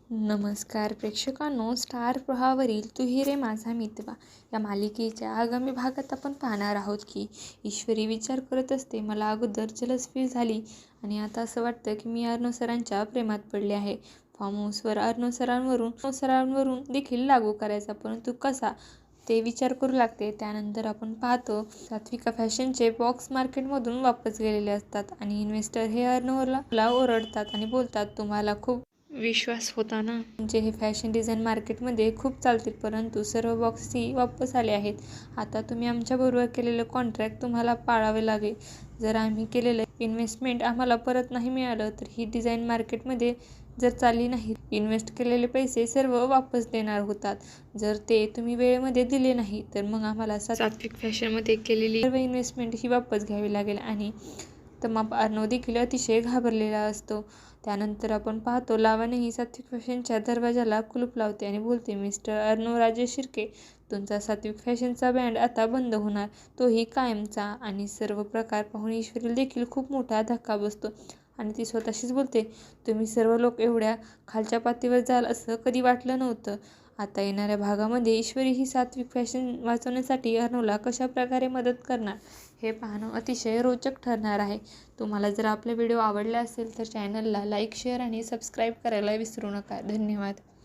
नमस्कार प्रेक्षकांनो, स्टार प्रवाहावरील तू ही रे माझा मितवा या मालिकेच्या आगामी भागात आपण पाहणार आहोत की ईश्वरी विचार करत असते, मला अगोदर जलस फील झाली आणि आता असं वाटतं की मी अर्णव सरांच्या प्रेमात पडले आहे. फार्म हाऊसवर अर्णव सरांवरून देखील लागू करायचा, परंतु कसा ते विचार करू लागते. त्यानंतर आपण पाहतो सात्विका फॅशनचे बॉक्स मार्केटमधून वापस गेलेले असतात आणि इन्व्हेस्टर हे अर्णवला ओरडतात आणि बोलतात, तुम्हाला खूप विश्वास होता ना, म्हणजे हे फॅशन डिझाईन मार्केटमध्ये खूप चालतील, परंतु सर्व बॉक्सही वापस आले आहेत. आता तुम्ही आमच्याबरोबर केलेलं कॉन्ट्रॅक्ट तुम्हाला पाळावे लागेल. जर आम्ही केलेलं इन्व्हेस्टमेंट आम्हाला परत नाही मिळालं तर ही डिझाईन मार्केटमध्ये जर चालली नाही, इन्व्हेस्ट केलेले पैसे सर्व वापस देणार होतात. जर ते तुम्ही वेळेमध्ये दिले नाही तर मग आम्हाला सात्विक फॅशनमध्ये केलेली सर्व इन्व्हेस्टमेंट ही वापस घ्यावी लागेल. आणि तमाप अर्णव देखील अतिशय घाबरलेला असतो. त्यानंतर आपण पाहतो लावण्य ही सात्विक फॅशनच्या दरवाजाला कुलूप लावते आणि बोलते, मिस्टर अर्णव राजेश शिर्के, तुमचा सात्विक फॅशनचा बँड आता बंद होणार, तोही कायमचा. आणि सर्व प्रकार पाहून ईश्वरीला देखील खूप मोठा धक्का बसतो आणि ती स्वतःशीच बोलते, तुम्ही सर्व लोक एवढ्या खालच्या पातळीवर जाल असं कधी वाटलं नव्हतं. आता येणाऱ्या भागामध्ये ईश्वरी ही सात्विक फॅशन वाचवण्यासाठी अर्णवला कशा प्रकारे मदत करणार हे पाहणं अतिशय रोचक ठरणार आहे. तुम्हाला जर आपले व्हिडिओ आवडले असेल तर चॅनलला लाईक, शेअर आणि सबस्क्राईब करायला विसरू नका. धन्यवाद.